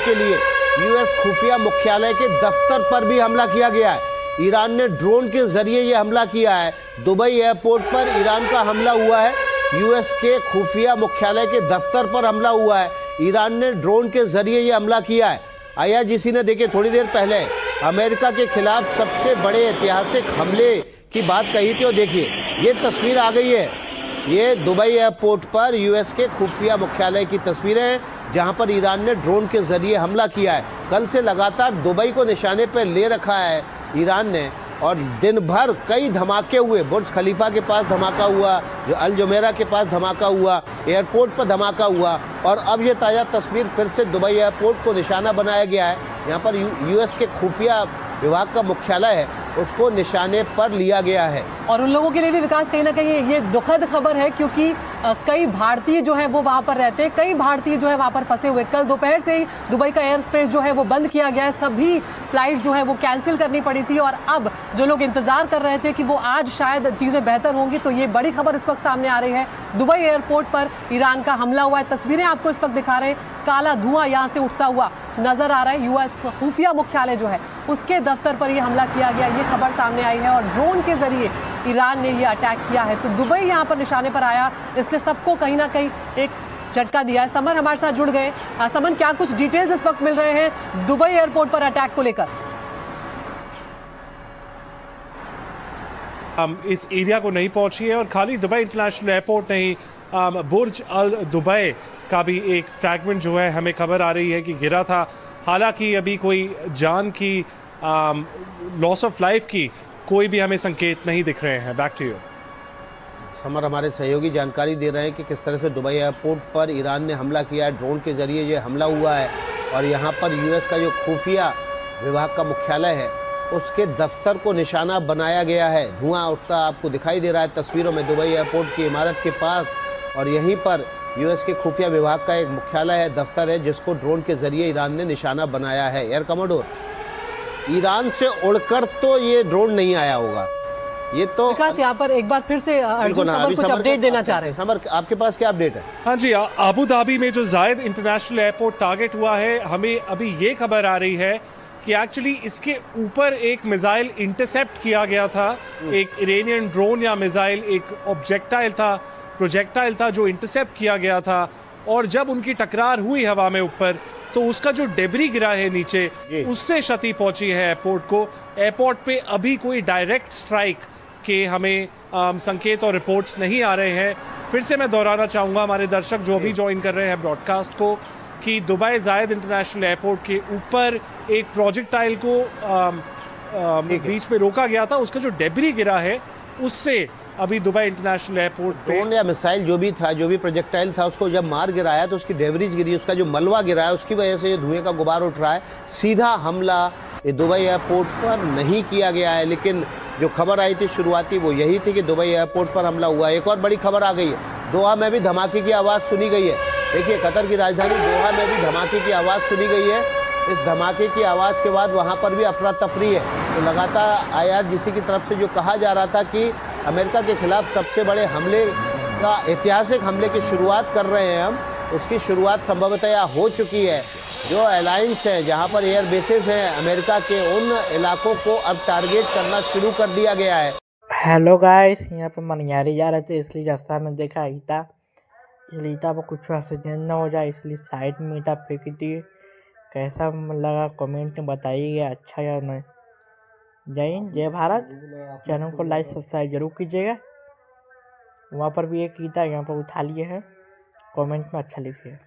के लिए यूएस खुफिया मुख्यालय के दफ्तर पर भी हमला किया गया है। ईरान ने ड्रोन के जरिए ये हमला किया है। दुबई एयरपोर्ट पर ईरान का हमला हुआ है। यूएस के खुफिया मुख्यालय के दफ्तर पर हमला हुआ है। ईरान ने ड्रोन के जरिए ये हमला किया है। आईआरजीसी ने देखिए थोड़ी देर पहले अमेरिका के खिलाफ सबसे बड़े ऐतिहासिक हमले की बात कही थी और देखिए ये तस्वीर आ गई है। ये दुबई एयरपोर्ट पर यूएस के खुफिया मुख्यालय की तस्वीरें हैं जहां पर ईरान ने ड्रोन के जरिए हमला किया है। कल से लगातार दुबई को निशाने पर ले रखा है ईरान ने और दिन भर कई धमाके हुए। बुर्ज खलीफा के पास धमाका हुआ, जो अल जुमेरा के पास धमाका हुआ, एयरपोर्ट पर धमाका हुआ और अब ये ताज़ा तस्वीर फिर से दुबई एयरपोर्ट को निशाना बनाया गया है। यहाँ पर यूएस के खुफिया विभाग का मुख्यालय है, उसको निशाने पर लिया गया है। और उन लोगों के लिए भी विकास कहीं ना कहीं ये दुखद खबर है क्योंकि कई भारतीय जो है वो वहाँ पर रहते हैं, कई भारतीय जो है वहाँ पर फंसे हुए। कल दोपहर से ही दुबई का एयर स्पेस जो है वो बंद किया गया है, सभी फ्लाइट जो है वो कैंसिल करनी पड़ी थी और अब जो लोग इंतजार कर रहे थे कि वो आज शायद चीज़ें बेहतर होंगी, तो ये बड़ी खबर इस वक्त सामने आ रही है। दुबई एयरपोर्ट पर ईरान का हमला हुआ है। तस्वीरें आपको इस वक्त दिखा रहे हैं, काला धुआं यहाँ से उठता हुआ नजर आ रहा है। यूएस खुफिया मुख्यालय जो है उसके दफ्तर पर यह हमला किया गया, ये खबर सामने आई है और ड्रोन के जरिए ईरान ने ये अटैक किया है। तो दुबई यहाँ पर निशाने पर आया, इसलिए सबको कहीं ना कहीं एक झटका दिया है। समर हमारे साथ जुड़ गए। समन, क्या कुछ डिटेल्स इस वक्त मिल रहे हैं दुबई एयरपोर्ट पर अटैक को लेकर? इस एरिया को नहीं पहुंची है और खाली दुबई इंटरनेशनल एयरपोर्ट नहीं, बुर्ज अल दुबई का भी एक फ्रैगमेंट जो है हमें खबर आ रही है कि गिरा था। हालांकि अभी कोई जान की लॉस ऑफ लाइफ की कोई भी हमें संकेत नहीं दिख रहे हैं। Back to you Samar. हमारे सहयोगी जानकारी दे रहे हैं कि किस तरह से दुबई एयरपोर्ट पर ईरान ने हमला किया है, ड्रोन के जरिए ये हमला हुआ है और यहाँ पर यूएस का जो खुफिया विभाग का मुख्यालय है उसके दफ्तर को निशाना बनाया गया है। धुआं उठता आपको दिखाई दे रहा है तस्वीरों में दुबई एयरपोर्ट की इमारत के पास और यहीं पर यूएस के खुफिया विभाग का एक मुख्यालय है, दफ्तर है, जिसको ड्रोन के जरिए ईरान ने निशाना बनाया है। एयर कमोडोर, ईरान से उड़कर तो ये ड्रोन नहीं आया होगा, ये तो विकास यहाँ पर एक बार फिर से कुछ अपडेट देना चाह रहे हैं। समर, आपके पास क्या अपडेट है? हाँ जी, अबू धाबी में जो जायद इंटरनेशनल एयरपोर्ट टारगेट हुआ है, हमें अभी ये खबर आ रही है कि एक्चुअली इसके ऊपर एक मिसाइल इंटरसेप्ट किया गया था। एक इरानियन ड्रोन या मिसाइल, एक प्रोजेक्टाइल था जो इंटरसेप्ट किया गया था और जब उनकी टकरार हुई हवा में ऊपर तो उसका जो डेब्री गिरा है नीचे, उससे क्षति पहुंची है एयरपोर्ट को। एयरपोर्ट पे अभी कोई डायरेक्ट स्ट्राइक के हमें संकेत और रिपोर्ट्स नहीं आ रहे हैं। फिर से मैं दोहराना चाहूँगा हमारे दर्शक जो अभी ज्वाइन कर रहे हैं ब्रॉडकास्ट को कि दुबई जायद इंटरनेशनल एयरपोर्ट के ऊपर एक प्रोजेक्टाइल को बीच में रोका गया था, उसका जो डेब्री गिरा है उससे अभी दुबई इंटरनेशनल एयरपोर्ट पे ड्रोन या मिसाइल जो भी था, जो भी प्रोजेक्टाइल था, उसको जब मार गिराया तो उसकी डेवरेज गिरी, उसका जो मलबा गिरा है उसकी वजह से ये धुएं का गुबार उठ रहा है। सीधा हमला ये दुबई एयरपोर्ट पर नहीं किया गया है, लेकिन जो खबर आई थी शुरुआती वो यही थी कि दुबई एयरपोर्ट पर हमला हुआ है। एक और बड़ी खबर आ गई है, दोहा में भी धमाके की आवाज़ सुनी गई है। देखिए कतर की राजधानी दोहा में भी धमाके की आवाज़ सुनी गई है। इस धमाके की आवाज़ के बाद वहाँ पर भी अफरा तफरी है। तो लगातार आईआरजीसी की तरफ से जो कहा जा रहा था कि अमेरिका के खिलाफ सबसे बड़े हमले का ऐतिहासिक हमले की शुरुआत कर रहे हैं हम, उसकी शुरुआत संभवतः यहाँ हो चुकी है। जो अलायंस है, जहाँ पर एयर बेसेस हैं अमेरिका के, उन इलाकों को अब टारगेट करना शुरू कर दिया गया है। हेलो गाइस, यहाँ पे मनियारी जा रहे थे इसलिए रास्ता में देखा ईटा, इसलिए ईटा पर कुछ एक्सीडेंट ना हो जाए इसलिए साइड में ईटा फेंक दिए। कैसा लगा कमेंट में बताइएगा, अच्छा या नहीं। जय हिंद, जय भारत। चैनल को लाइक सब्सक्राइब जरूर कीजिएगा। वहाँ पर भी एक ईटा यहाँ पर उठा लिए हैं, कमेंट में अच्छा लिखिए।